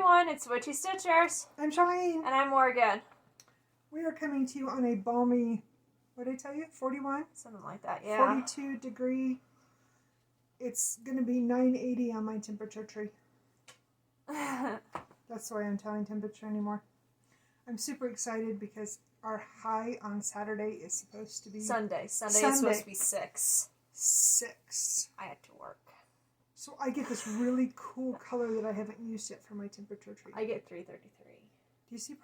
everyone, it's Witchy Stitchers. I'm Charlene. And I'm Morgan. We are coming to you on a balmy, what did I tell you, 41? Something like that, yeah. 42 degree. It's going to be 980 on my temperature tree. That's why I'm telling temperature anymore. I'm super excited because our high on Saturday is supposed to be... Sunday is supposed to be 6. 6. I had to work. So I get this really cool color that I haven't used yet for my temperature tree. I get 333. Do you see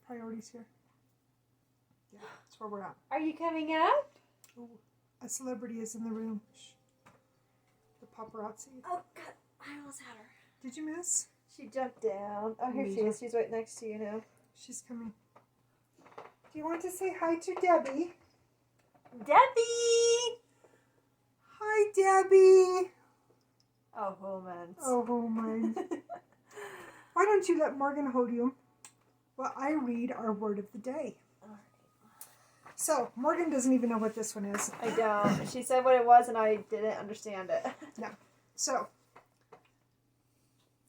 priorities here? Yeah, that's where we're at. Are you coming out? Ooh, a celebrity is in the room. Shh. The paparazzi. Oh, God. I almost had her. Did you miss? She jumped down. Oh, here she is. She's right next to you now. She's coming. Do you want to say hi to Debbie? Debbie! Hi, Debbie. Oh, woman. Oh, woman. Why don't you let Morgan hold you while I read our word of the day? All right. So, Morgan doesn't even know what this one is. I don't. She said what it was and I didn't understand it. No. So,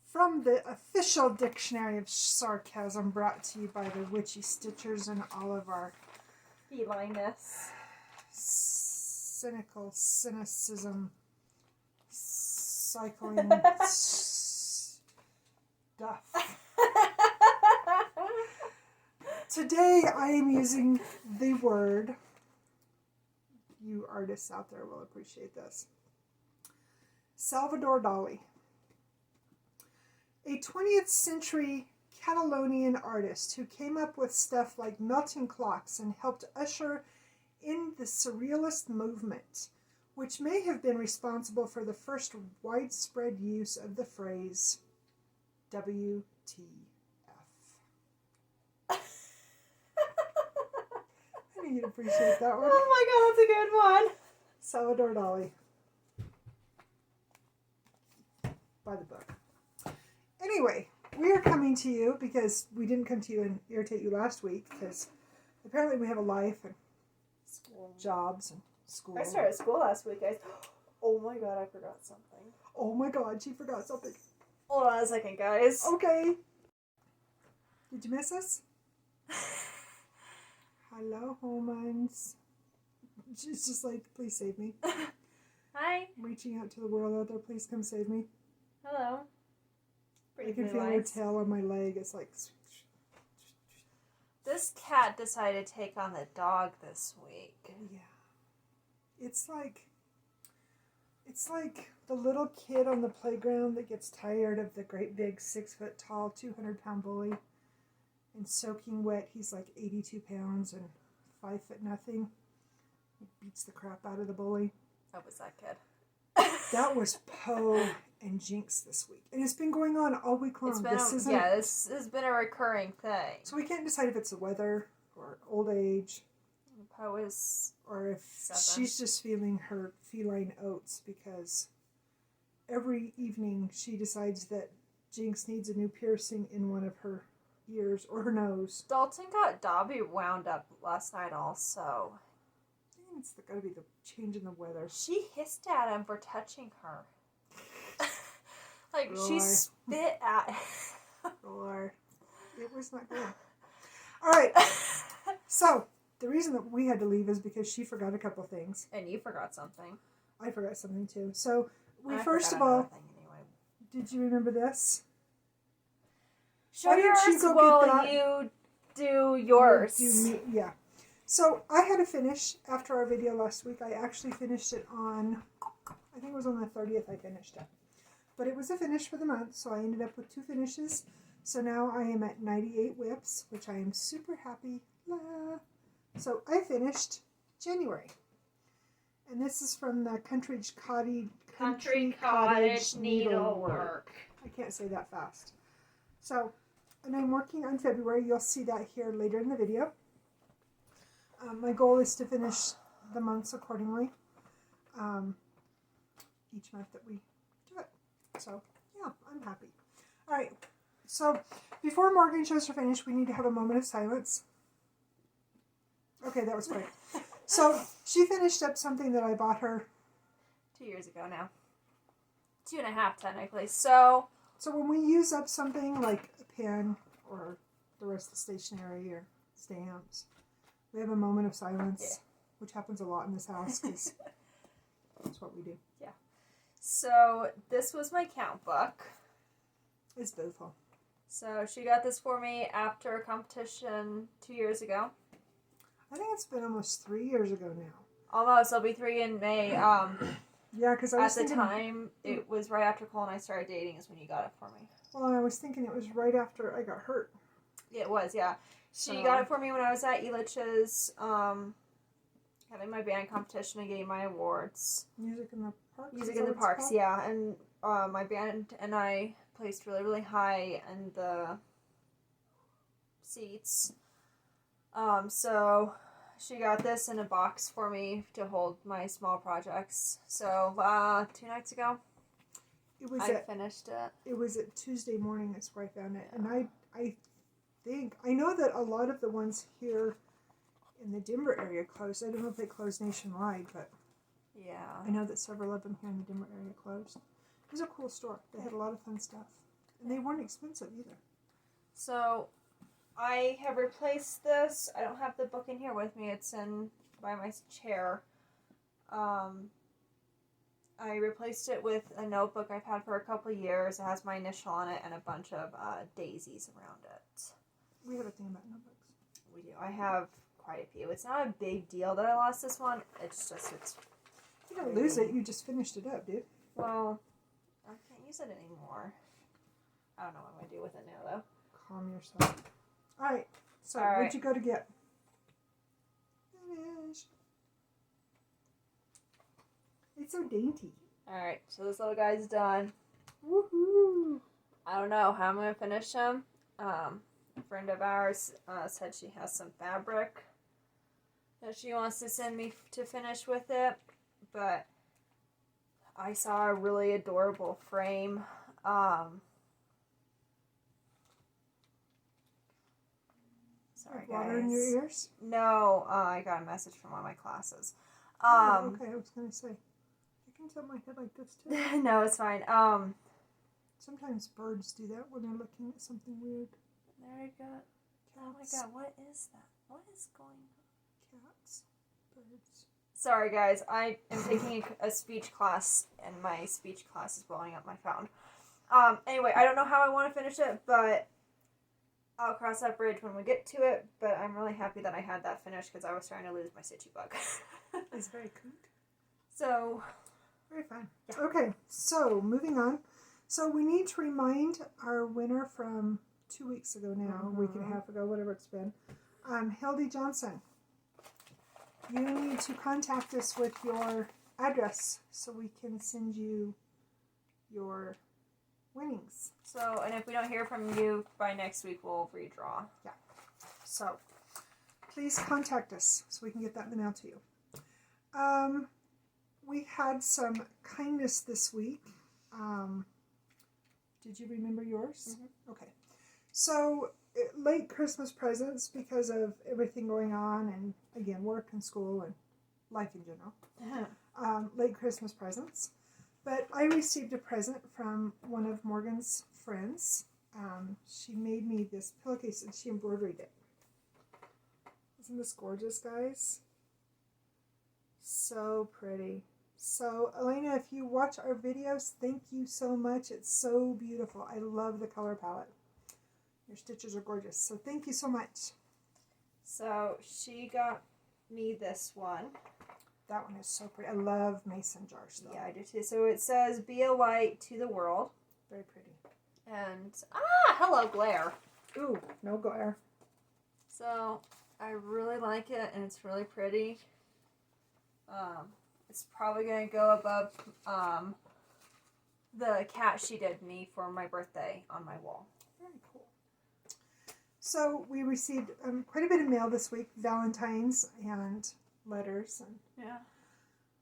from the official Dictionary of Sarcasm brought to you by the Witchy Stitchers and all of our Felineness. cynicism, cycling stuff. Today I am using the word, you artists out there will appreciate this, Salvador Dali. A 20th century Catalonian artist who came up with stuff like melting clocks and helped usher in the Surrealist movement, which may have been responsible for the first widespread use of the phrase WTF. I think you'd appreciate that one. Oh my God, that's a good one. Salvador Dali. By the book. Anyway, we are coming to you because we didn't come to you and irritate you last week because apparently we have a life and School. jobs and school. I started school last week, guys. Oh my God, I forgot something. Oh my God, she forgot something. Hold on a second, guys. Okay. Did you miss us? Hello, humans. She's just like, please save me. Hi. I'm reaching out to the world out there. Please come save me. Hello. I can feel her tail on my leg. It's like... This cat decided to take on the dog this week. Yeah. It's like the little kid on the playground that gets tired of the great big 6 foot tall, 200-pound bully. And soaking wet, he's like 82 pounds and 5 foot nothing. He beats the crap out of the bully. That was that kid. That was Poe and Jinx this week. And it's been going on all week long. This has been a recurring thing. So we can't decide if it's the weather or old age. Poe is or if 7. She's just feeling her feline oats because every evening she decides that Jinx needs a new piercing in one of her ears or her nose. Dalton got Dobby wound up last night also. I think it's got to be the change in the weather. She hissed at him for touching her. Like, Roar. she spit at him. Or it was not good. Alright, so the reason that we had to leave is because she forgot a couple things. And you forgot something. I forgot something too. So, First of all, anyway. Did you remember this? Show yours while you do yours. Yeah. So, I had to finish after our video last week. I actually finished it on, I think it was on the 30th I finished it. But it was a finish for the month, so I ended up with 2 finishes. So now I am at 98 whips, which I am super happy. So I finished January. And this is from the Country Cottage Needlework. I can't say that fast. So, and I'm working on February. You'll see that here later in the video. My goal is to finish the months accordingly. Each month that we do it. So, yeah, I'm happy. All right. So, before Morgan shows her finish, we need to have a moment of silence. Okay, that was great. So, she finished up something that I bought her 2 years ago now. 2.5 technically. So, So when we use up something like a pen or the rest of the stationery or stamps, we have a moment of silence, which happens a lot in this house because that's what we do. Yeah. So this was my count book. It's beautiful. So she got this for me after a competition 2 years ago. I think it's been almost 3 years ago now. Almost. It'll be 3 in May. Yeah, because I was at the thinking, time, it was right after Cole and I started dating is when you got it for me. well, I was thinking it was right after I got hurt. It was, yeah. She got it for me when I was at Elitch's, having my band competition and getting my awards. Music in the Parks? Music in the Parks, yeah. And my band and I placed really, really high in the seats. So she got this in a box for me to hold my small projects. So 2 nights ago, I finished it. It was at Tuesday morning. That's where I found it. And I know that a lot of the ones here in the Denver area closed. I don't know if they closed nationwide, but yeah, I know that several of them here in the Denver area closed. It was a cool store. They had a lot of fun stuff. And they weren't expensive either. So I have replaced this. I don't have the book in here with me. It's in by my chair. I replaced it with a notebook I've had for a couple of years. It has my initial on it and a bunch of daisies around it. We have a thing about notebooks. We do. I have quite a few. It's not a big deal that I lost this one. It's just, You don't lose it. You just finished it up, dude. well, I can't use it anymore. I don't know what I'm going to do with it now, though. Calm yourself. Alright. So, All right. where'd you go to get? Finish. It's so dainty. Alright, so this little guy's done. Woohoo! I don't know how I'm going to finish him. A friend of ours said she has some fabric that she wants to send me to finish with it, but I saw a really adorable frame. Sorry, Water in your ears? No, I got a message from one of my classes. Okay, I was going to say. I can tilt my head like this too. No, it's fine. Sometimes birds do that when they're looking at something weird. There you go. Oh my god, what is that? What is going on? Cats. Birds. Sorry, guys. I am taking a speech class, and my speech class is blowing up my phone. Anyway, I don't know how I want to finish it, but I'll cross that bridge when we get to it. But I'm really happy that I had that finished because I was trying to lose my stitchy bug. It's very cute. So, very fun. Yeah. Okay, so moving on. So we need to remind our winner from 2 weeks ago now, a week and a half ago, whatever it's been, Hildy Johnson. You need to contact us with your address so we can send you your winnings. So, and if we don't hear from you by next week, we'll redraw. Yeah. So, please contact us so we can get that in the mail to you. We had some kindness this week. Did you remember yours? Mm-hmm. Okay. So, late Christmas presents because of everything going on and, again, work and school and life in general. Uh-huh. Late Christmas presents. But I received a present from one of Morgan's friends. She made me this pillowcase and she embroidered it. Isn't this gorgeous, guys? So pretty. So, Elena, if you watch our videos, thank you so much. It's so beautiful. I love the color palette. Your stitches are gorgeous. So, thank you so much. So, she got me this one. That one is so pretty. I love mason jars, though. Yeah, I do too. So, it says, "Be a light to the world." Very pretty. And, hello, glare. Ooh, no glare. So, I really like it, and it's really pretty. It's probably going to go above the cat she did me for my birthday on my wall. Very cool. So we received quite a bit of mail this week, Valentine's and letters. And yeah.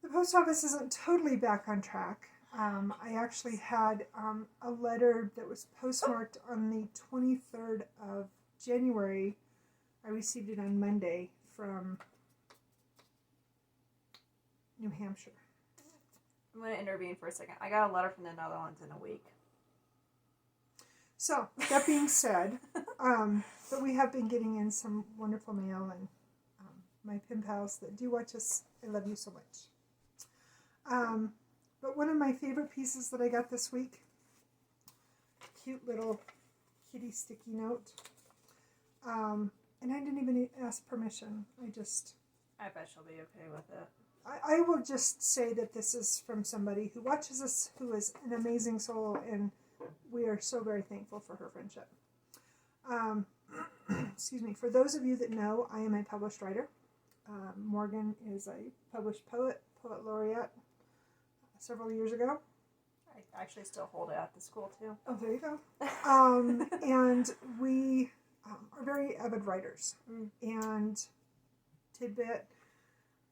The post office isn't totally back on track. I actually had a letter that was postmarked on the 23rd of January. I received it on Monday from New Hampshire. I'm going to intervene for a second. I got a letter from the Netherlands in a week. So, that being said, but we have been getting in some wonderful mail, and my pen pals that do watch us, I love you so much. But one of my favorite pieces that I got this week, cute little kitty sticky note. And I didn't even ask permission. I bet she'll be okay with it. I will just say that this is from somebody who watches us, who is an amazing soul, and we are so very thankful for her friendship. Excuse me. For those of you that know, I am a published writer. Morgan is a published poet laureate several years ago. I actually still hold it at the school, too. Oh, there you go. And we are very avid writers. And tidbit,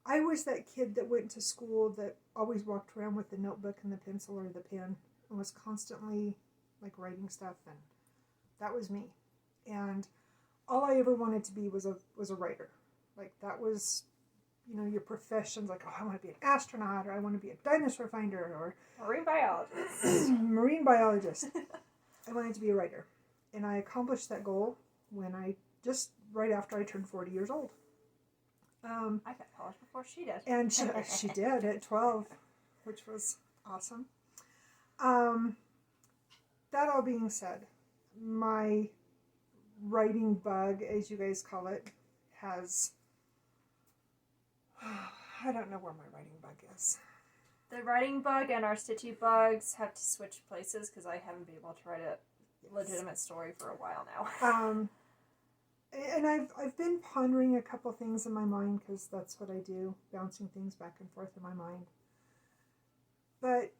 I was that kid that went to school that always walked around with the notebook and the pencil or the pen and was constantly like writing stuff, and that was me. And all I ever wanted to be was a writer. Like that was, your professions. Like, oh, I want to be an astronaut, or I want to be a dinosaur finder, or marine biologist. Marine biologist. I wanted to be a writer, and I accomplished that goal when right after I turned 40 years old. I got college before she did. And she did at 12, which was awesome. That all being said, my writing bug, as you guys call it, has... I don't know where my writing bug is. The writing bug and our stitchy bugs have to switch places because I haven't been able to write a legitimate story for a while now. And I've been pondering a couple things in my mind, because that's what I do, bouncing things back and forth in my mind. But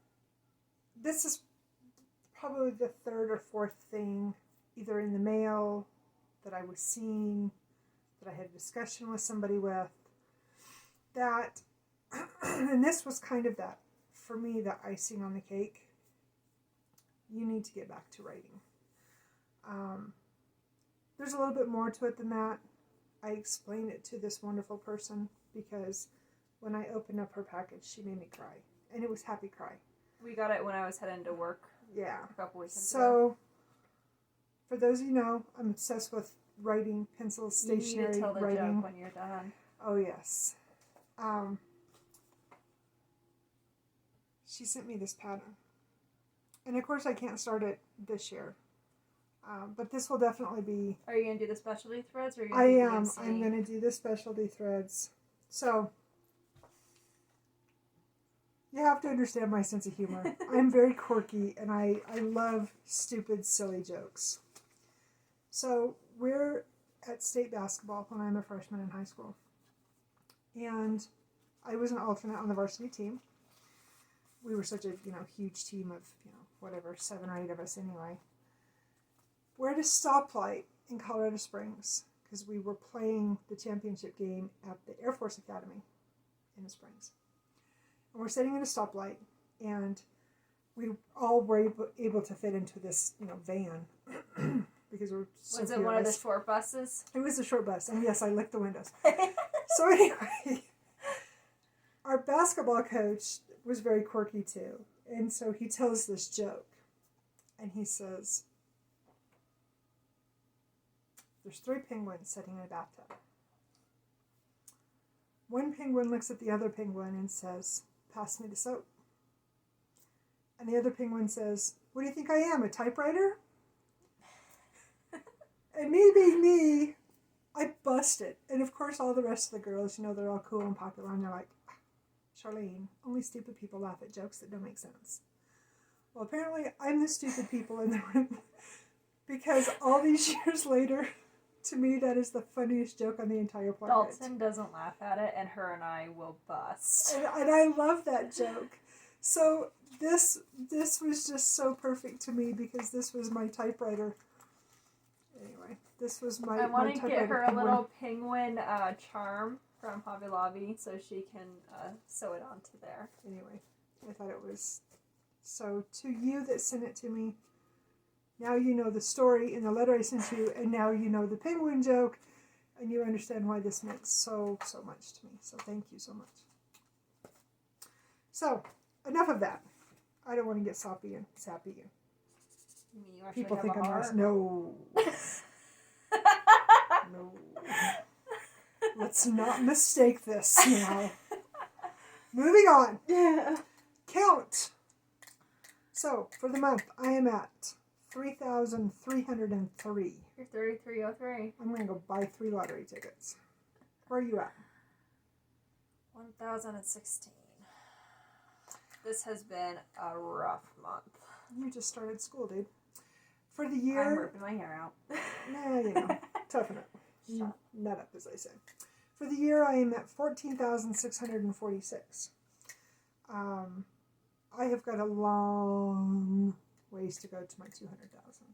this is probably the third or fourth thing, either in the mail, that I was seeing, that I had a discussion with somebody with, that, and this was kind of that, for me, the icing on the cake. You need to get back to writing. There's a little bit more to it than that. I explained it to this wonderful person because when I opened up her package, she made me cry. And it was happy cry. We got it when I was heading to work. Yeah. A couple weekends ago. So, for those of you who know, I'm obsessed with writing, pencils, stationery, you need to tell the writing. joke when you're done. Oh, yes. She sent me this pattern. And of course I can't start it this year. But this will definitely be... Are you going to do the specialty threads? Or are you I do am. DMC? I'm going to do the specialty threads. So, you have to understand my sense of humor. I'm very quirky, and I love stupid, silly jokes. So, we're at state basketball when I'm a freshman in high school. And I was an alternate on the varsity team. We were such a, huge team of, whatever, 7 or 8 of us anyway. We're at a stoplight in Colorado Springs because we were playing the championship game at the Air Force Academy in the Springs. And we're sitting at a stoplight, and we all were able to fit into this, van because we're so Was it one of the short buses? It was a short bus, and yes, I licked the windows. So anyway, our basketball coach was very quirky too, and so he tells this joke, and he says, there's 3 penguins sitting in a bathtub. One penguin looks at the other penguin and says, "Pass me the soap." And the other penguin says, "What do you think I am, a typewriter?" And me being me, I busted. And of course all the rest of the girls, they're all cool and popular, and they're like, "Charlene, only stupid people laugh at jokes that don't make sense." Well, apparently I'm the stupid people in the room. Because all these years later, to me, that is the funniest joke on the entire planet. Dalton doesn't laugh at it, and her and I will bust. And I love that joke. So this was just so perfect to me because this was my typewriter. Anyway, this was my I want to get her penguin. a little penguin charm from Hobby Lobby so she can sew it onto there. Anyway, I thought it was... So to you that sent it to me, now you know the story in the letter I sent you, and now you know the penguin joke, and you understand why this meant so much to me. So thank you so much. So, enough of that. I don't want to get soppy and sappy. You mean you actually People have think a I'm heart? nice. No. No. Let's not mistake this now. Moving on. Yeah. Count. So, for the month, I am at 3,303. You're 3303. I'm going to go buy 3 lottery tickets. Where are you at? 1016. This has been a rough month. You just started school, dude. For the I'm year... ripping my hair out. Nah, you know, toughen up. Nut up, as I say. For the year, I am at 14,646. I have got a long ways to go to my 200,000.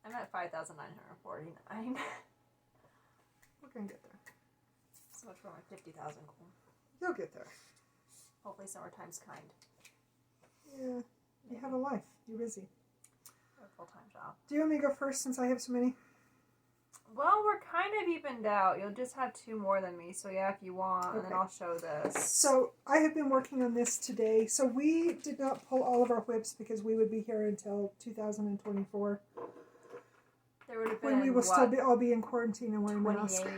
I'm at 5,949. We're going to get there. So much for my 50,000 goal. You'll get there. Hopefully summertime's kind. Yeah, you have a life. You're busy. A full-time job. Do you want me to go first since I have so many? Well, we're kind of evened out. You'll just have 2 more than me. So yeah, if you want, and then I'll show this. So I have been working on this today. So we did not pull all of our whips because we would be here until 2024. There would have been, when we will still be all be in quarantine and wearing 28. masks.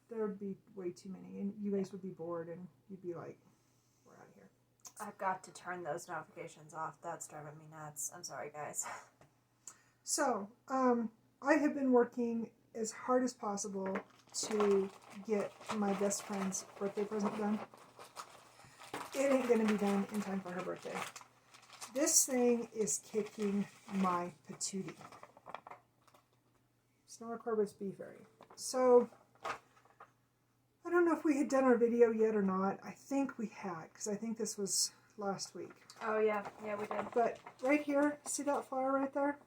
There would be way too many, and you guys would be bored, and you'd be like, "We're out of here." I've got to turn those notifications off. That's driving me nuts. I'm sorry, guys. So, I have been working as hard as possible to get my best friend's birthday present done. It ain't going to be done in time for her birthday. This thing is kicking my patootie. Snore Corbett's Bee Fairy. So, I don't know if we had done our video yet or not. I think we had, because I think this was last week. Oh, yeah. Yeah, we did. But right here, see that flower right there?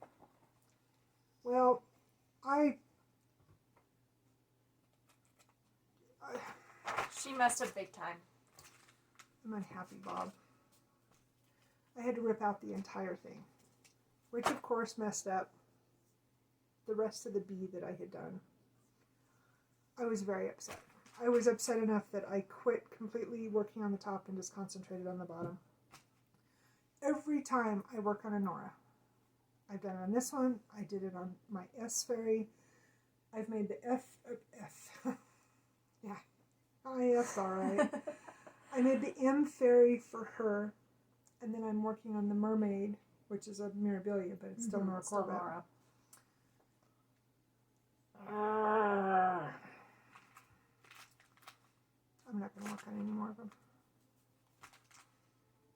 Well, She messed up big time. I'm unhappy, Bob. I had to rip out the entire thing, which of course messed up the rest of the bee that I had done. I was very upset. I was upset enough that I quit completely working on the top and just concentrated on the bottom. Every time I work on a Nora, I've done it on this one, I did it on my S fairy, I've made the F. Yeah, that's alright. I made the M fairy for her, and then I'm working on the mermaid, which is a Mirabilia, but it's still Nora Corbett. Nora. I'm not going to work on any more of them.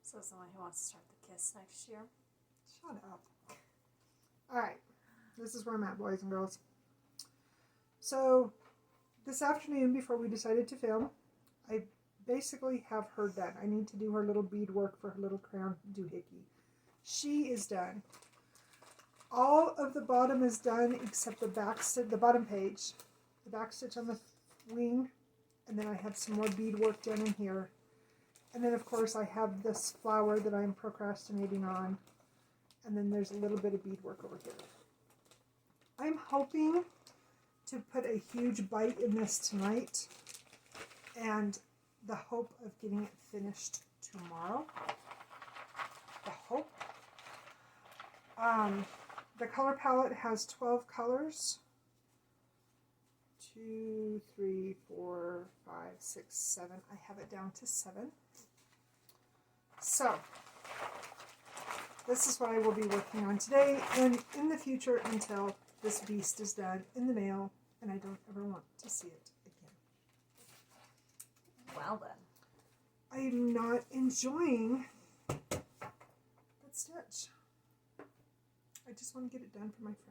So someone who wants to start the kiss next year. Shut up. Alright, this is where I'm at, boys and girls. So, this afternoon, before we decided to film, I basically have her done. I need to do her little bead work for her little crown doohickey. She is done. All of the bottom is done except the back stitch, the bottom page, the back stitch on the wing, and then I have some more bead work done in here. And then of course I have this flower that I'm procrastinating on, and then there's a little bit of bead work over here. I'm hoping to put a huge bite in this tonight, and the hope of getting it finished tomorrow. The hope. The color palette has 12 colors. 2, 3, 4, 5, 6, 7. I have it down to 7. So, this is what I will be working on today and in the future until this beast is done in the mail and I don't ever want to see it again. Well then. I'm not enjoying that stitch. I just want to get it done for my friend.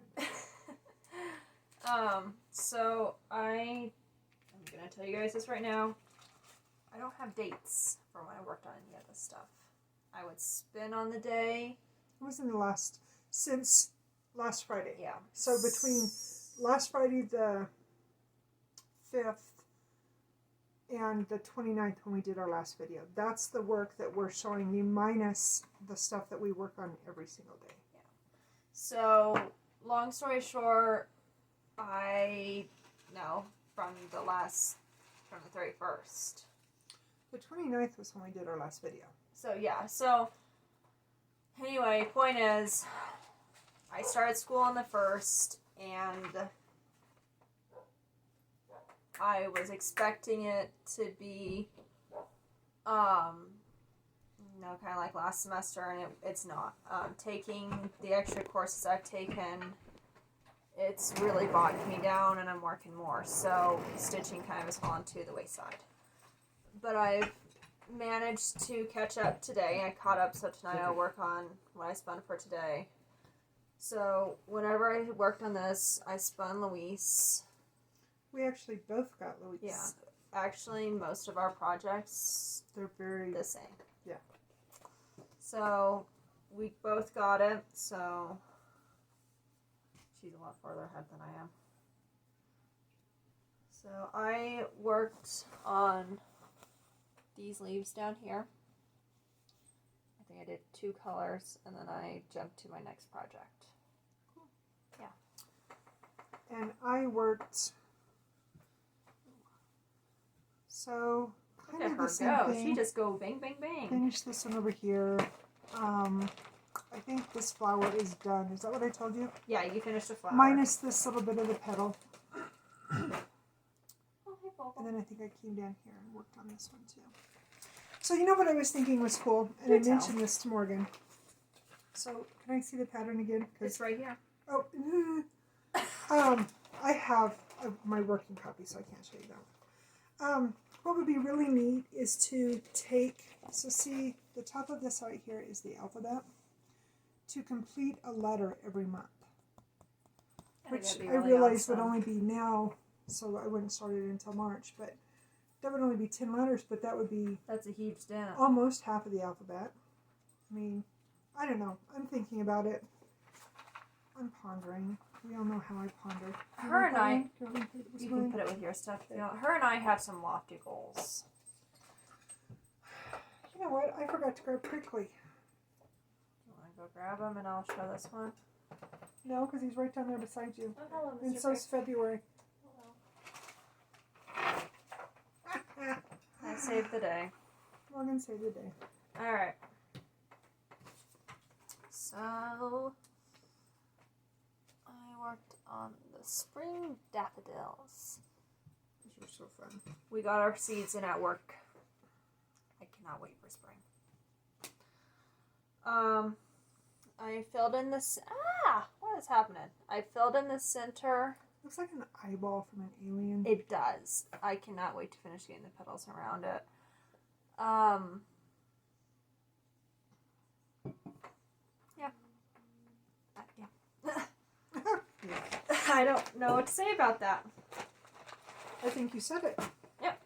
So I'm gonna tell you guys this right now. I don't have dates for when I worked on any of this stuff. I would spin on the day. It was in the since last Friday. Yeah. So between last Friday the 5th and the 29th when we did our last video. That's the work that we're showing you minus the stuff that we work on every single day. Yeah. So, long story short, from the 31st. The 29th was when we did our last video. So, yeah. So, Anyway, point is, I started school on the 1st, and I was expecting it to be, kind of like last semester, and it's not. Taking the extra courses I've taken, it's really bogged me down, and I'm working more, so stitching kind of has fallen to the wayside. But I've managed to catch up today. I caught up, so tonight I'll work on what I spun for today. So whenever I worked on this, I spun Luis. We actually both got Luis. Yeah. Actually, most of our projects, they're very the same. Yeah. So we both got it, so she's a lot farther ahead than I am. So I worked on these leaves down here. I think I did 2 colors, and then I jumped to my next project. Cool. Yeah. And I worked, so Look kind at of her the same go. thing. She just go bang, bang, bang. Finish this one over here. I think this flower is done. Is that what I told you? Yeah, you finished the flower. Minus this little bit of the petal. Oh, hey, Bobo. And then I think I came down here and worked on this one too. So you know what I was thinking was cool? And Do I tell. mentioned this to Morgan. So can I see the pattern again? It's right here. Oh, I have my working copy, so I can't show you that one. What would be really neat is to take, so see, the top of this right here is the alphabet, to complete a letter every month, which I realize would only be now, so I wouldn't start it until March, but that would only be 10 letters, but that would be That's a huge dent. almost half of the alphabet. I mean, I don't know. I'm thinking about it. I'm pondering. We all know how I ponder. Her and I, you you can put it with your stuff. You know, her and I have some lofty goals. You know what? I forgot to grab Prickly. You want to go grab him, and I'll show this one? No, because he's right down there beside you. Oh, hello, Mr. And so's February. I saved the day. Morgan saved the day. Alright. So, I worked on the spring daffodils. These are so fun. We got our seeds in at work. I cannot wait for spring. I filled in this. What is happening? I filled in the center. Looks like an eyeball from an alien. It does. I cannot wait to finish getting the petals around it. Yeah. I don't know what to say about that. I think you said it. Yep.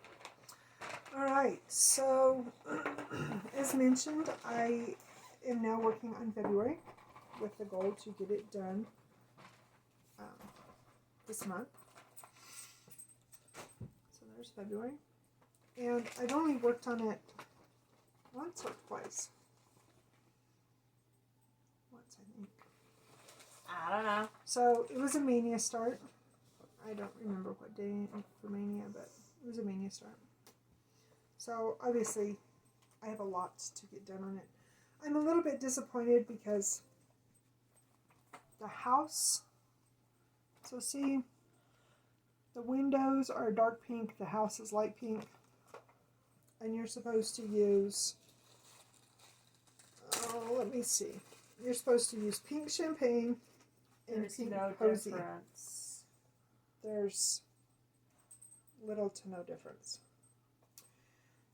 Alright, so as mentioned, I am now working on February with the goal to get it done this month. So there's February. And I've only worked on it once or twice. Once, I think. I don't know. So it was a Mania start. I don't remember what day for Mania, but it was a Mania start. So obviously I have a lot to get done on it. I'm a little bit disappointed because the house, so see, the windows are dark pink, the house is light pink, and you're supposed to use, let me see, you're supposed to use pink champagne and There's pink no posy. difference. There's little to no difference.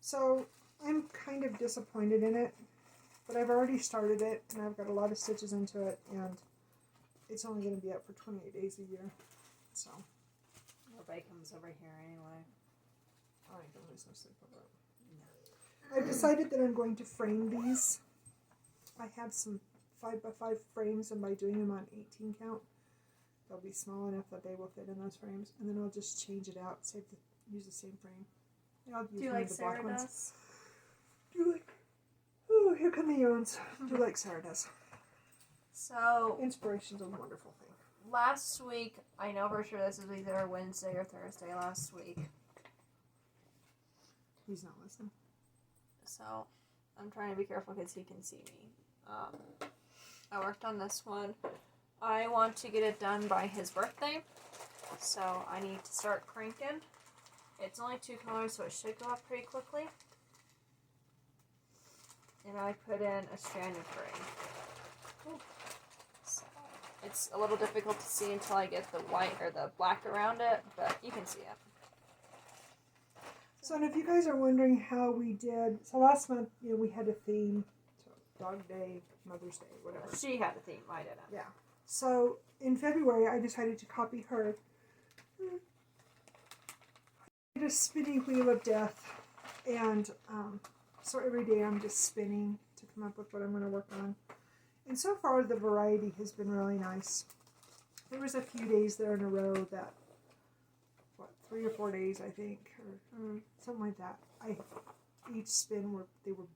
So I'm kind of disappointed in it, but I've already started it and I've got a lot of stitches into it, and it's only going to be up for 28 days a year. So Nobody comes over here anyway. I ain't going to lose no sleep over it. I've decided that I'm going to frame these. I have some 5x5 frames, and by doing them on 18 count, they'll be small enough that they will fit in those frames, and then I'll just change it out, use the same frame. I'll use Do you one like of the black Sarah ones. does? Do you like? Oh, here come the yawns. Do like Sarah does. So, Inspiration's a wonderful thing. last week, I know for sure this was either Wednesday or Thursday last week. He's not listening. So, I'm trying to be careful because he can see me. I worked on this one. I want to get it done by his birthday, so I need to start cranking. It's only 2 colors, so it should go up pretty quickly. And I put in a strand of gray. So it's a little difficult to see until I get the white or the black around it, but you can see it. So, and if you guys are wondering how we did, so last month, we had a theme, so Dog Day, Mother's Day, whatever. She had a theme, I didn't. Yeah. So in February, I decided to copy her. I did a spinning wheel of death, and so every day I'm just spinning to come up with what I'm going to work on. And so far, the variety has been really nice. There was a few days there in a row that, 3 or 4 days, I think, or something like that. Each spin were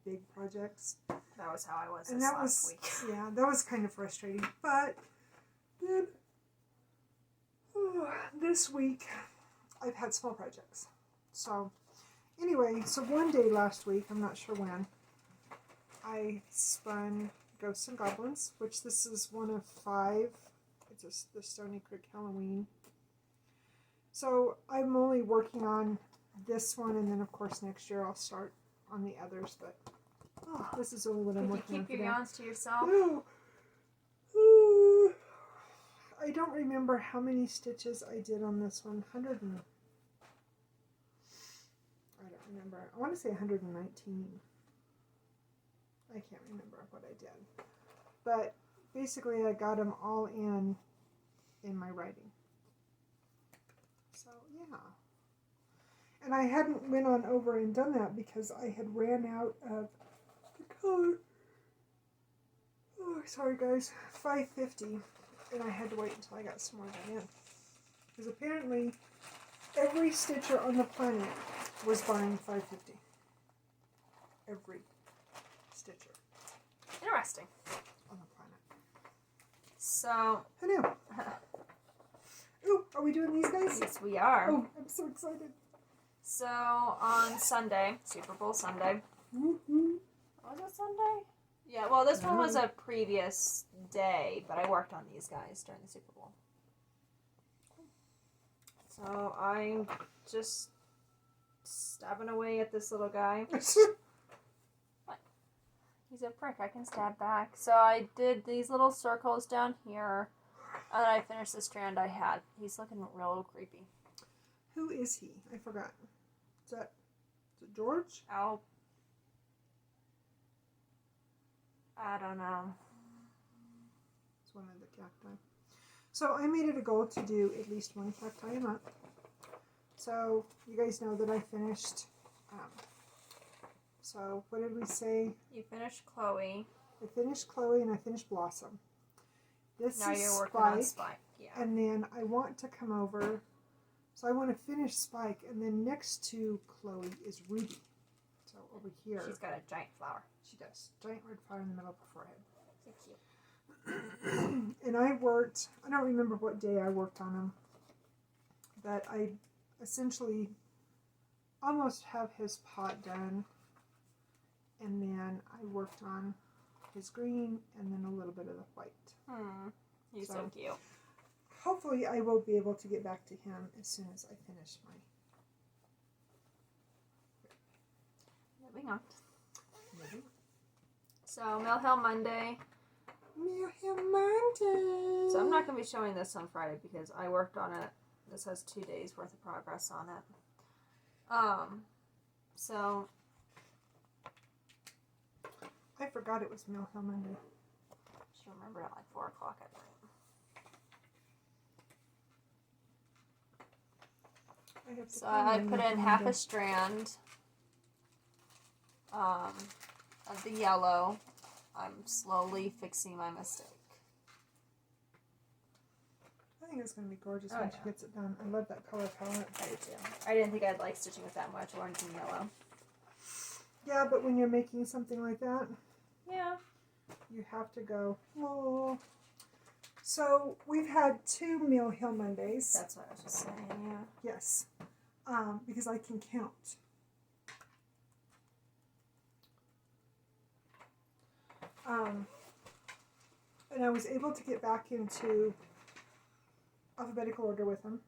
big projects. That was how I was And this that last was week. Yeah, that was kind of frustrating. But then this week I've had small projects. So anyway, so one day last week, I'm not sure when, I spun Ghosts and Goblins, which this is one of 5. It's the Stony Creek Halloween. So I'm only working on this one, and then of course next year I'll start on the others, but this is only what I'm working on. Keep your yawns to yourself. No. I don't remember how many stitches I did on this one. I don't remember. I want to say 119. I can't remember what I did. But basically I got them all in my writing. So, yeah. And I hadn't went on over and done that because I had ran out of the color. Oh, sorry guys. $5.50. And I had to wait until I got some more done in. Because apparently every stitcher on the planet was buying $5.50. Every stitcher. Interesting. On the planet. So. I know. Ooh, are we doing these guys? Yes, we are. Oh, I'm so excited. So, on Sunday, Super Bowl Sunday. Mm-hmm. Was it Sunday? Yeah, well, this one was a previous day, but I worked on these guys during the Super Bowl. So, I'm just stabbing away at this little guy. What? He's a prick. I can stab back. So, I did these little circles down here. And then I finished the strand I had. He's looking real creepy. Who is he? I forgot. Is it George? I don't know. It's one of the cacti. So I made it a goal to do at least one cacti a month. So you guys know that I finished. So what did we say? You finished Chloe. I finished Chloe and I finished Blossom. This now is you're working Spike, on Spike. Yeah. And then I want to come over. So I want to finish Spike, and then next to Chloe is Ruby. So over here. She's got a giant flower. She does. Giant red flower in the middle of her forehead. So cute. And I don't remember what day I worked on them, but I essentially almost have his pot done, and then I worked on his green and then a little bit of the white. He's so cute. Hopefully I will be able to get back to him as soon as I finish my... Moving on. So, Mill Hill Monday. Mill Hill Monday! So, I'm not going to be showing this on Friday because I worked on it. This has 2 days worth of progress on it. So... I forgot it was Mill Hill Monday. Should remember at like 4 o'clock at night. So I put in half a strand of the yellow. I'm slowly fixing my mistake. I think it's going to be gorgeous when she gets it done. I love that color palette. I do too. I didn't think I'd like stitching with that much orange and yellow. Yeah, but when you're making something like that, yeah, you have to go, oh. So we've had 2 Mill Hill Mondays. That's what I was just saying, yeah. Yes, because I can count. And I was able to get back into alphabetical order with them.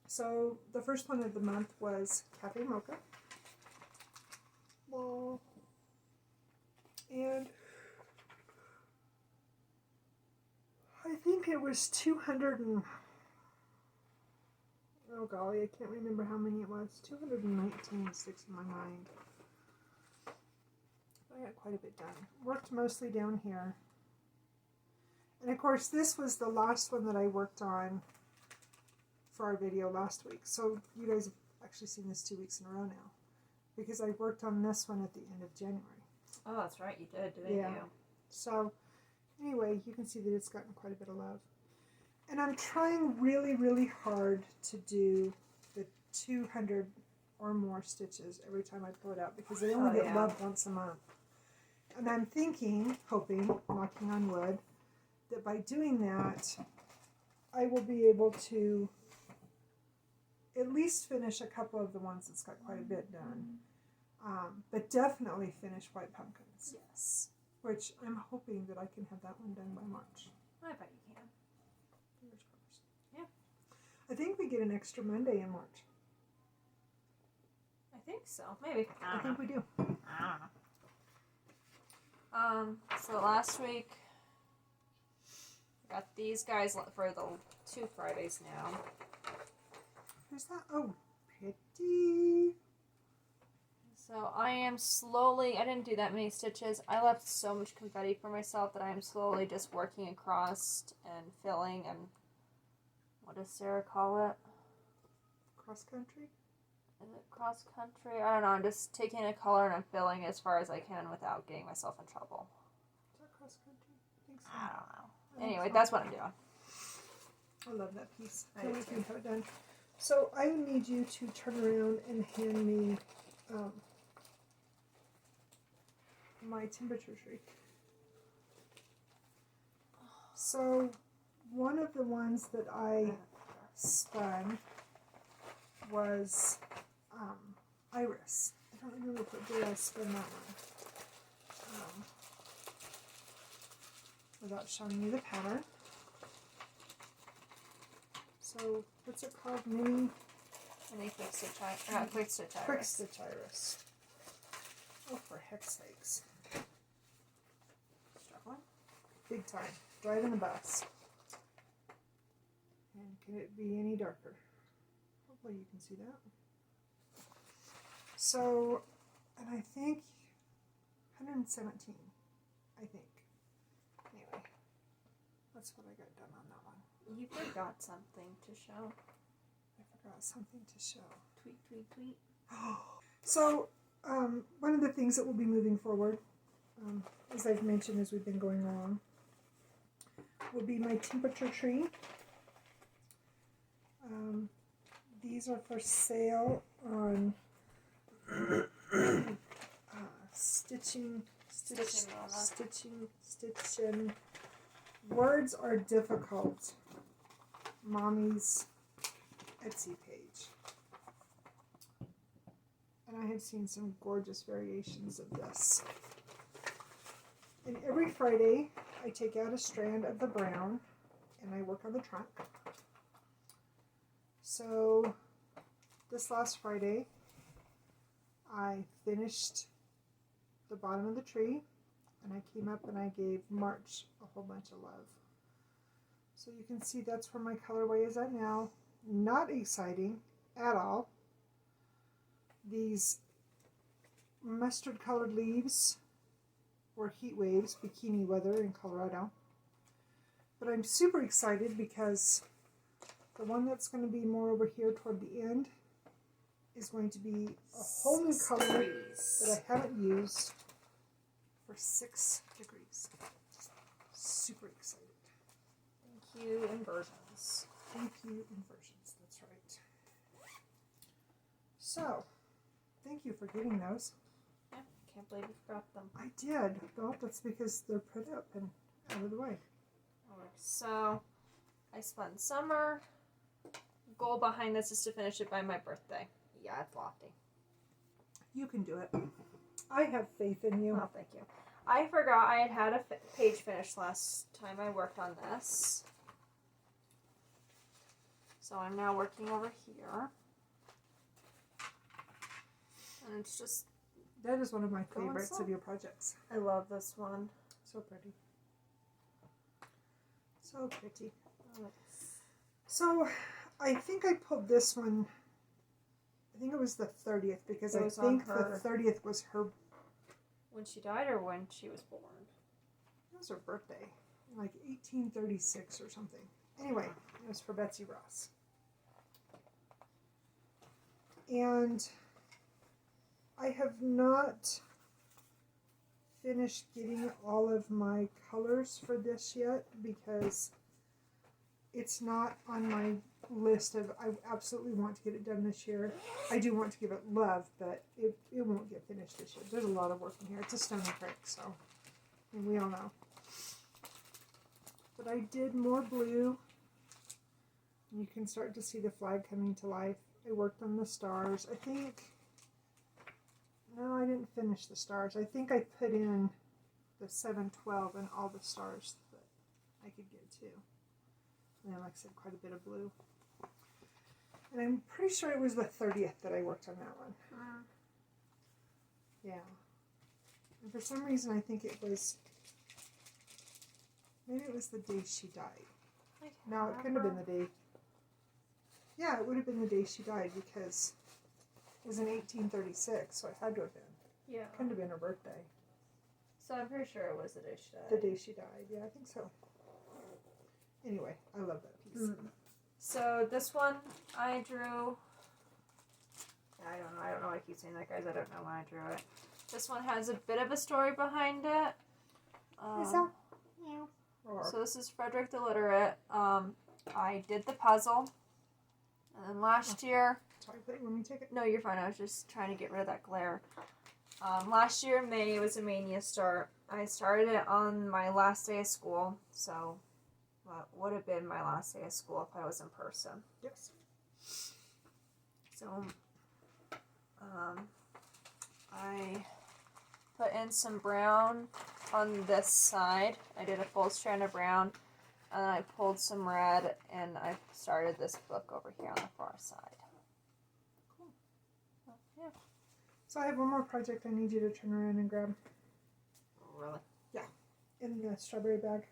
So the first one of the month was Cafe Mocha. Well, and I think it was 200 and, oh golly, I can't remember how many it was. 219 sticks in my mind. I got quite a bit done. Worked mostly down here. And of course this was the last one that I worked on for our video last week. So you guys have actually seen this 2 weeks in a row now. Because I worked on this one at the end of January. Oh, that's right, you did, didn't you? So anyway, you can see that it's gotten quite a bit of love. And I'm trying really, really hard to do the 200 or more stitches every time I pull it out because they only get loved once a month. And I'm thinking, hoping, knocking on wood, that by doing that, I will be able to at least finish a couple of the ones that's got quite a bit done. But definitely finish White Pumpkins. Yes. Which I'm hoping that I can have that one done by March. I bet you can. Fingers crossed. Yeah. I think we get an extra Monday in March. I think so. Maybe. I think we do. I don't know. So last week, I got these guys for the 2 Fridays now. Who's that? Oh, Pitty. So I am slowly, I didn't do that many stitches. I left so much confetti for myself that I am slowly just working across and filling and, what does Sarah call it? Cross country? Is it cross country? I don't know. I'm just taking a color and I'm filling it as far as I can without getting myself in trouble. Is that cross country? I think so. I don't know. Anyway, that's what I'm doing. I love that piece. I Can't do wait to too. have it done. So I need you to turn around and hand me my temperature tree. So one of the ones that I spun was Iris. I don't remember what day I spun that one. Without showing you the pattern. So what's it called? Mini Quick stitch iris. Quick Stitch Iris. Oh, for heck's sakes. Struggling? Big time. Driving the bus. And can it be any darker? Hopefully you can see that. So, and I think 117, I think. Anyway, that's what I got done on that one. You forgot something to show. I forgot something to show. Tweet, tweet, tweet. So, one of the things that will be moving forward, as I've mentioned as we've been going along, will be my temperature tree. These are for sale on Stitching. Words are difficult. Mommy's Etsy page. And I have seen some gorgeous variations of this. And every Friday, I take out a strand of the brown and I work on the trunk. So, this last Friday, I finished the bottom of the tree and I came up and I gave March a whole bunch of love. So you can see that's where my colorway is at now. Not exciting at all. These mustard colored leaves were heat waves, bikini weather in Colorado. But I'm super excited because the one that's going to be more over here toward the end is going to be a whole new color that I haven't used for 6 degrees. Super excited. Thank you, inversions. Thank you, inversions. That's right. So, thank you for getting those. Yeah, can't believe you forgot them. I did. Well, that's because they're put up and out of the way. Alright, so I spun summer. Goal behind this is to finish it by my birthday. Yeah, it's lofty. You can do it. I have faith in you. Oh, thank you. I forgot I had a page finished last time I worked on this. So I'm now working over here. And it's just... That is one of my Going favorites slow. of your projects. I love this one. So pretty. So pretty. So, I think I pulled this one, I think it was the 30th, because It I was on think her- the 30th was her, When she died or when she was born? it was her birthday, like 1836 or something. Anyway, it was for Betsy Ross. And I have not finished getting all of my colors for this yet, because it's not on my list of, I absolutely want to get it done this year. I do want to give it love, but it won't get finished this year. There's a lot of work in here. It's a stone and brick, so, and we all know. But I did more blue. You can start to see the flag coming to life. I worked on the stars. I think, no, I didn't finish the stars. I think I put in the 712 and all the stars that I could get to. And then, like I said, quite a bit of blue. And I'm pretty sure it was the 30th that I worked on that one. Yeah. And for some reason, I think it was, maybe it was the day she died. No, it couldn't have been the day. Yeah, it would have been the day she died, because it was in 1836, so it had to have been. Yeah. It couldn't have been her birthday. So I'm pretty sure it was the day she died. The day she died, yeah, I think so. Anyway, I love that piece. So this one I drew. I don't know why I keep saying that, guys. I don't know when I drew it. This one has a bit of a story behind it. Is that? Yeah. So this is Frederick the Literate. I did the puzzle. And then last year... Sorry, but let me take it. No, you're fine. I was just trying to get rid of that glare. Last year in May, it was a mania start. I started it on my last day of school. So, what would have been my last day of school if I was in person. Yes. So, I put in some brown on this side. I did a full strand of brown, and I pulled some red, and I started this book over here on the far side. Cool. Yeah. So I have one more project I need you to turn around and grab. Really? Yeah, in the strawberry bag.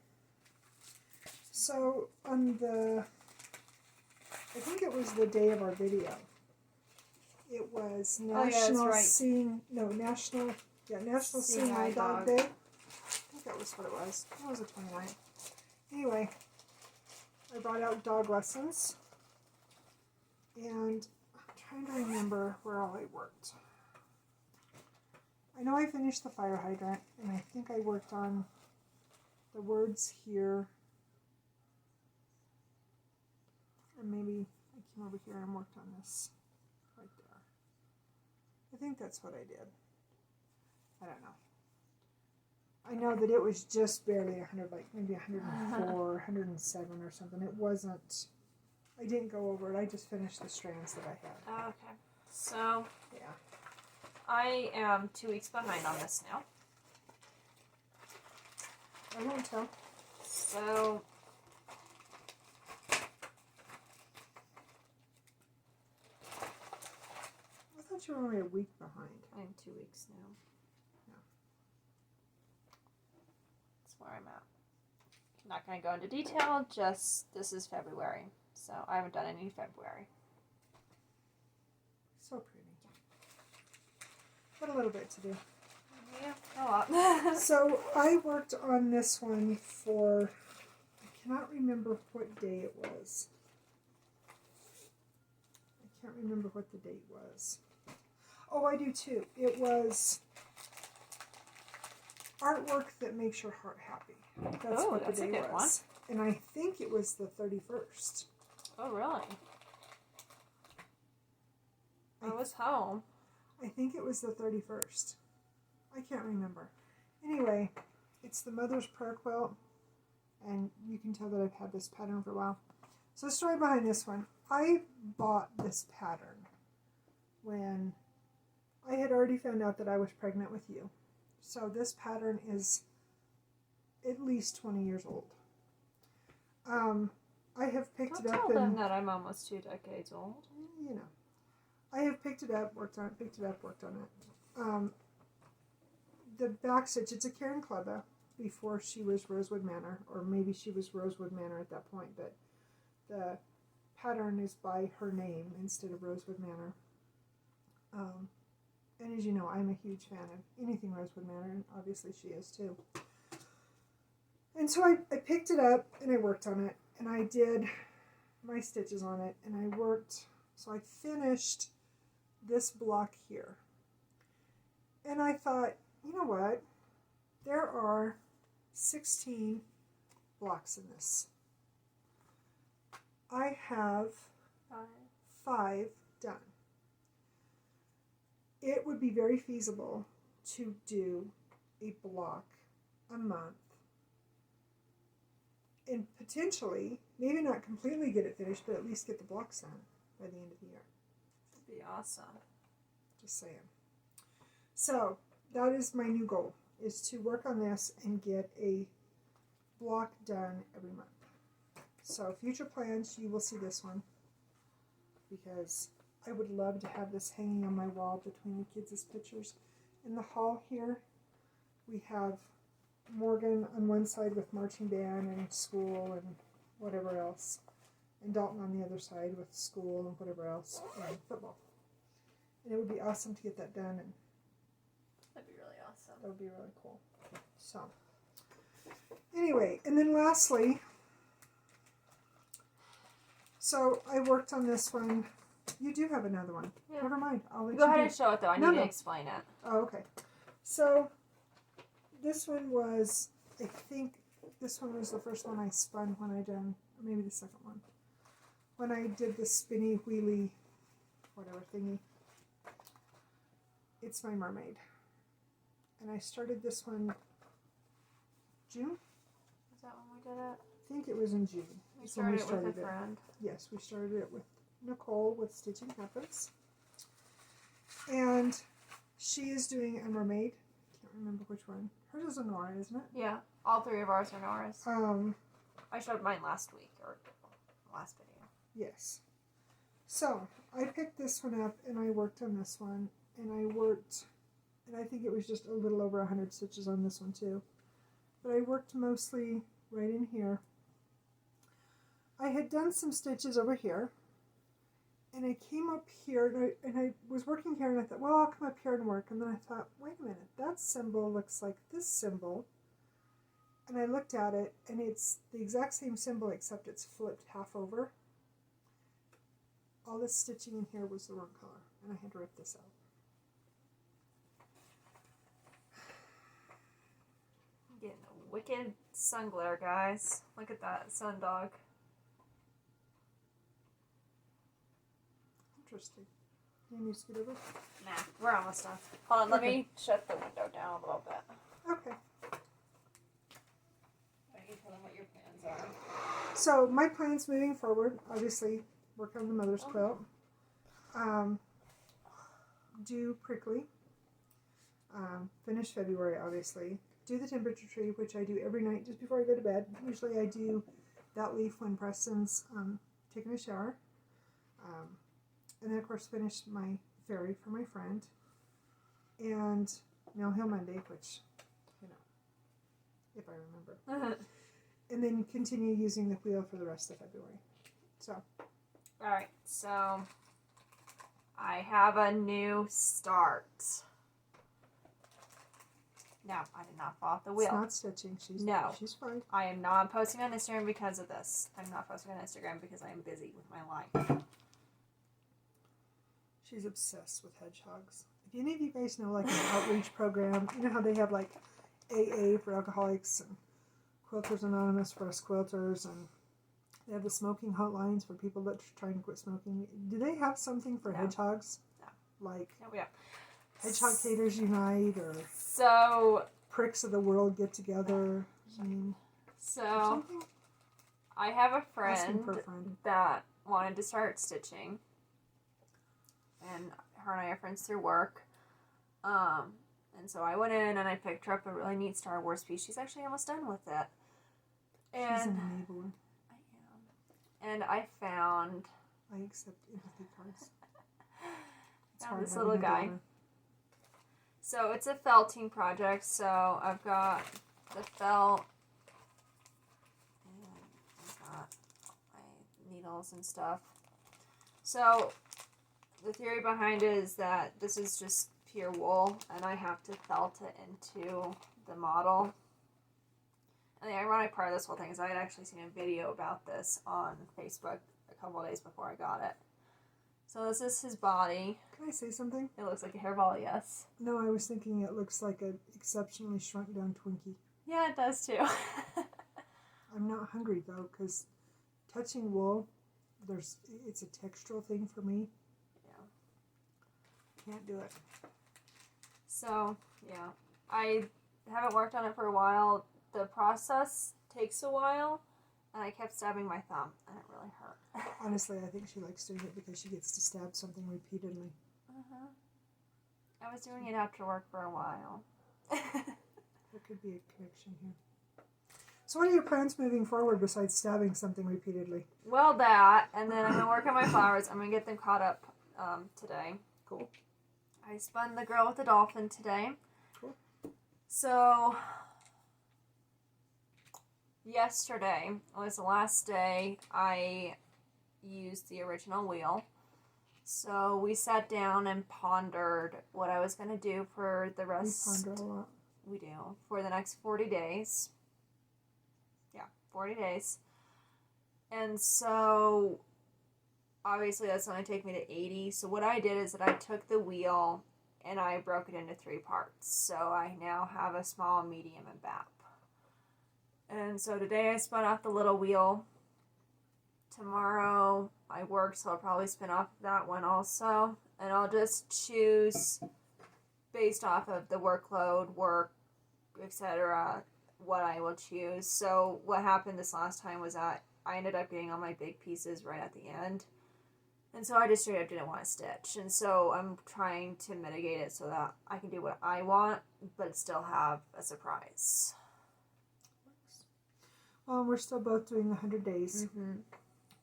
So on the, I think it was the day of our video. It was National Seeing Eye Dog Day. I think that was what it was. That was the 29th. Anyway, I brought out dog lessons, and I'm trying to remember where all I worked. I know I finished the fire hydrant, and I think I worked on the words here, and maybe I came over here and worked on this right there. I think that's what I did. I don't know. I know that it was just barely 100, like maybe 104 or 107 or something. It wasn't, I didn't go over it. I just finished the strands that I had. Okay. So, Yeah. I am 2 weeks behind on this now. I won't tell. So, I thought you were only a week behind. I'm 2 weeks now. Yeah. That's where I'm at. Not going to go into detail, just this is February. So, I haven't done any in February. So pretty. Got a little bit to do. Yeah, a lot. So I worked on this one for, I cannot remember what day it was. I can't remember what the date was. Oh, I do too. It was artwork that makes your heart happy. That's Oh, what that's the a day good was. And I think it was the 31st. Oh, really? I was home. I think it was the 31st. I can't remember. Anyway, it's the Mother's Prayer Quilt, and you can tell that I've had this pattern for a while. So the story behind this one, I bought this pattern when I had already found out that I was pregnant with you. So this pattern is at least 20 years old. I have picked Don't it up tell and them that I'm almost 2 decades old. you know, I have picked it up, worked on it, picked it up, worked on it. The back stitch, it's a Karen Kleba before she was Rosewood Manor, or maybe she was Rosewood Manor at that point, but the pattern is by her name instead of Rosewood Manor. And as you know, I'm a huge fan of anything Rosewood Manor, and obviously she is too. And so I picked it up and I worked on it, and I did my stitches on it, and I worked, so I finished this block here. And I thought, you know what? There are 16 blocks in this. I have 5 done. It would be very feasible to do a block a month and potentially, maybe not completely get it finished, but at least get the blocks done by the end of the year. That'd be awesome. Just saying. So that is my new goal, is to work on this and get a block done every month. So future plans, you will see this one, because I would love to have this hanging on my wall between the kids' pictures. In the hall here, we have Morgan on one side with marching band and school and whatever else, and Dalton on the other side with school and whatever else, and football. And it would be awesome to get that done, and That'd be really awesome. that would be really cool. So, anyway, and then lastly, so I worked on this one. You do have another one. Yeah. Never mind. I'll let Go you ahead do and show it though. I No, need no. to explain it. Oh, okay. So this one was, I think this one was the first one I spun when I done, or maybe the second one, when I did the spinny wheelie whatever thingy. It's my mermaid. And I started this one June? Is that when we did it? I think it was in June. We is when started it with a friend. Yes, we started it with Nicole with Stitching Happens. And she is doing a mermaid. Can't remember which one. Hers is a Nora, isn't it? Yeah, all 3 of ours are Nora's. Um, I showed mine last week, or last video. yes. So, I picked this one up and I worked on this one. And I worked, and I think it was just a little over 100 stitches on this one too. But I worked mostly right in here. I had done some stitches over here. And I came up here, and I was working here, and I thought, well, I'll come up here and work. And then I thought, wait a minute, that symbol looks like this symbol. And I looked at it, and it's the exact same symbol, except it's flipped half over. All this stitching in here was the wrong color, and I had to rip this out. Getting a wicked sun glare, guys. Look at that sun dog. Interesting. Can you scoot over? Nah, we're almost done. Hold on, let Okay. me shut the window down a little bit. Okay. I can tell them what your plans are. So my plans moving forward, obviously, work on the mother's quilt. Do prickly. Finish February, obviously. Do the temperature tree, which I do every night just before I go to bed. Usually I do that leaf when Preston's taking a shower. And then, of course, finish my fairy for my friend. And Mill Hill Monday, which, you know, if I remember. And then continue using the wheel for the rest of February. So. Alright, so I have a new start. No, I did not fall off the wheel. It's not stitching. She's fine. I am not posting on Instagram because of this. I'm not posting on Instagram because I am busy with my life. She's obsessed with hedgehogs. If any of you guys know like an outreach program, you know how they have like AA for alcoholics and Quilters Anonymous for us quilters, and they have the smoking hotlines for people that are trying to quit smoking. Do they have something for hedgehogs? No. Like Yeah. Hedgehog Caters Unite or So Pricks of the World Get Together? I mean, So something? I have a Asking friend for a friend. that wanted to start stitching, and her and I are friends through work. And so I went in and I picked her up a really neat Star Wars piece. She's actually almost done with it. And She's an enabler. I am. And I found I accept empathy cards. It's found hard this having little a guy. daughter. So it's a felting project. So I've got the felt. And I've got my needles and stuff. So the theory behind it is that this is just pure wool and I have to felt it into the model. And the ironic part of this whole thing is I had actually seen a video about this on Facebook a couple of days before I got it. So this is his body. Can I say something? It looks like a hairball, yes. No, I was thinking it looks like an exceptionally shrunk down Twinkie. Yeah, it does too. I'm not hungry though, because touching wool, it's a textural thing for me. Yeah. Can't do it. So, yeah. I haven't worked on it for a while. The process takes a while, and I kept stabbing my thumb, and it really hurt. Honestly, I think she likes doing it because she gets to stab something repeatedly. Uh-huh. I was doing it after work for a while. There could be a connection here. So what are your plans moving forward besides stabbing something repeatedly? Well, that, and then I'm going to work on my flowers. I'm going to get them caught up today. Cool. I spun the girl with the dolphin today. Cool. So, yesterday was the last day I used the original wheel. So we sat down and pondered what I was going to do for the rest. We ponder a lot. We do. For the next 40 days. Yeah, 40 days. And so, obviously that's going to take me to 80. So what I did is that I took the wheel and I broke it into 3 parts. So I now have a small, medium, and BAP. And so today I spun off the little wheel. Tomorrow I work, so I'll probably spin off that one also. And I'll just choose based off of the workload, work, etc., what I will choose. So what happened this last time was that I ended up getting all my big pieces right at the end. And so I just straight up didn't want to stitch. And so I'm trying to mitigate it so that I can do what I want, but still have a surprise. Well, we're still both doing the 100 days. Mm-hmm.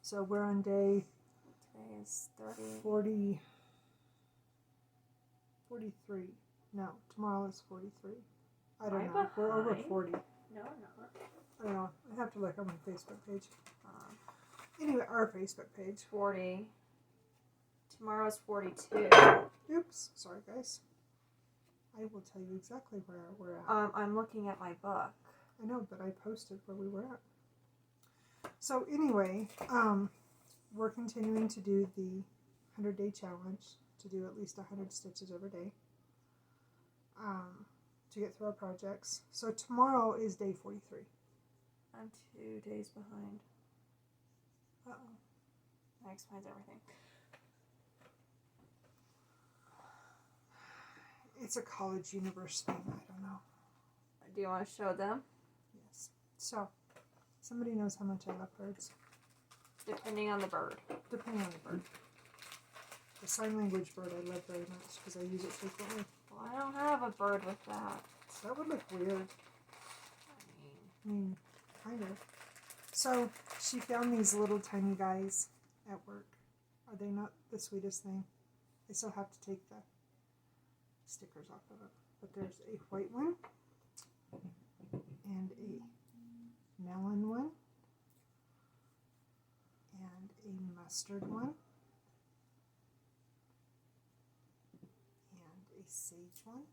So we're on day Today is 30. 43. No, tomorrow is 43. I don't Am know. I We're over behind? 40. No, I'm not. I don't know. I have to look on my Facebook page. Anyway, our Facebook page. 40. Tomorrow's 42. Oops. Sorry, guys. I will tell you exactly where we're at. I'm looking at my book. I know, but I posted where we were at. So anyway, we're continuing to do the 100-day challenge to do at least 100 stitches every day to get through our projects. So tomorrow is day 43. I'm 2 days behind. Uh-oh. That explains everything. It's a college universe thing. I don't know. Do you want to show them? Yes. So, somebody knows how much I love birds. Depending on the bird. Depending on the bird. The sign language bird I love very much because I use it frequently. Well, I don't have a bird with that. That would look weird. I mean, Kind of. So, she found these little tiny guys at work. Are they not the sweetest thing? I still have to take the stickers off of it. But there's a white one and a melon one and a mustard one and a sage one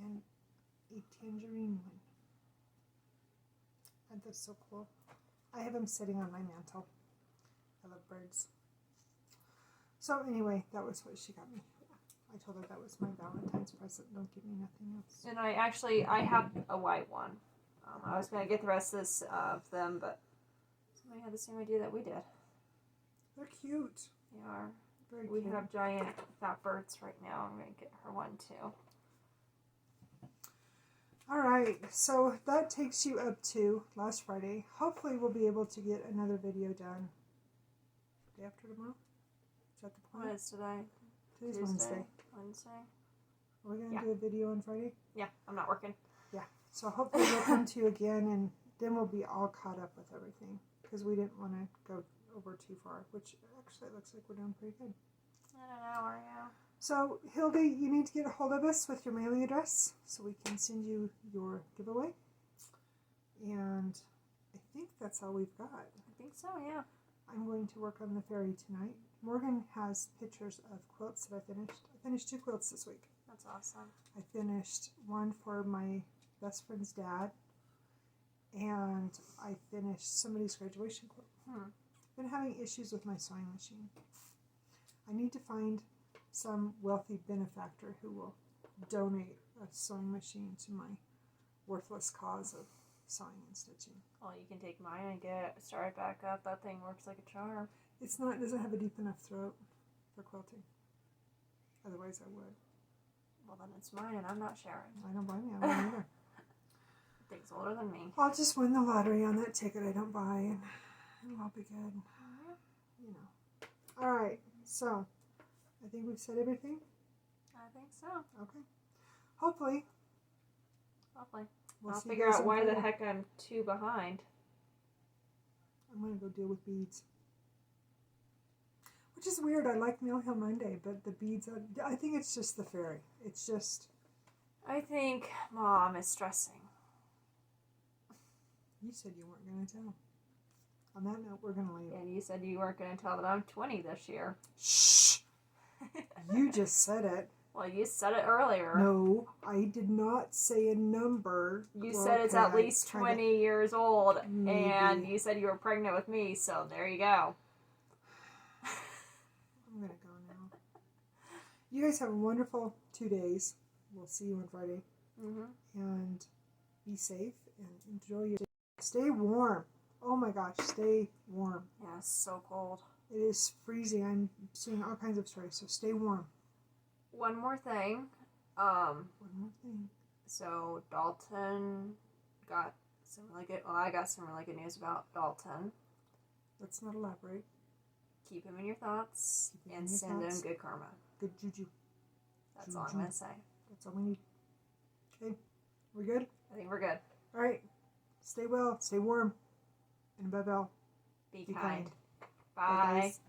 and a tangerine one. Aren't those so cool? I have them sitting on my mantle. I love birds. So anyway, that was what she got me. I told her that was my Valentine's present. Don't give me nothing else. and I have a white one. I was going to get the rest of them, but somebody had the same idea that we did. They're cute. They are. Very We cute. have giant fat birds right now. I'm going to get her one too. Alright, so that takes you up to last Friday. Hopefully we'll be able to get another video done. Day after tomorrow? Is that the plan? What is today? Today's Tuesday? Wednesday. Wednesday. Are we going to Yeah. do a video on Friday? Yeah, I'm not working. So hopefully we'll come to you again, and then we'll be all caught up with everything. Because we didn't want to go over too far, which actually it looks like we're doing pretty good. In an hour, yeah. So, Hildy, you need to get a hold of us with your mailing address so we can send you your giveaway. And I think that's all we've got. I think so, yeah. I'm going to work on the fairy tonight. Morgan has pictures of quilts that I finished. I finished 2 quilts this week. That's awesome. I finished one for my best friend's dad, and I finished somebody's graduation quilt. I've been having issues with my sewing machine. I need to find some wealthy benefactor who will donate a sewing machine to my worthless cause of sewing and stitching. Well, you can take mine and get it started back up. That thing works like a charm. It doesn't have a deep enough throat for quilting. Otherwise I would. Well, then it's mine and I'm not sharing. I don't blame you. I don't either. The thing's older than me. I'll just win the lottery on that ticket I don't buy, and it'll all be good. You know. All right. So, I think we've said everything. I think so. Okay. Hopefully. We'll I'll see you figure guys out on why the Friday. heck I'm 2 behind. I'm going to go deal with beads. Which is weird. I like Mill Hill Monday, but the beads, I think it's just the fairy. It's just... I think Mom is stressing. You said you weren't going to tell. On that note, we're going to leave. And you said you weren't going to tell that I'm 20 this year. Shh! You just said it. Well, you said it earlier. No, I did not say a number. You Well, said it's okay, at least I kinda- 20 years old, Maybe. and you said you were pregnant with me, so there you go. I'm going to go now. You guys have a wonderful 2 days. We'll see you on Friday. And be safe and enjoy your day. Stay warm. Oh my gosh, stay warm. Yeah, it's so cold. It is freezing. I'm seeing all kinds of stories, so stay warm. One more thing. One more thing. So Dalton got some really good. Well, I got some really good news about Dalton. Let's not elaborate. Keep him in your thoughts Keep him and in your send thoughts. him good karma. Good juju. That's all I'm gonna say. That's all we need. Okay, we good? I think we're good. All right. Stay well. Stay warm. And above all, Be be kind. kind. Bye, Bye. guys.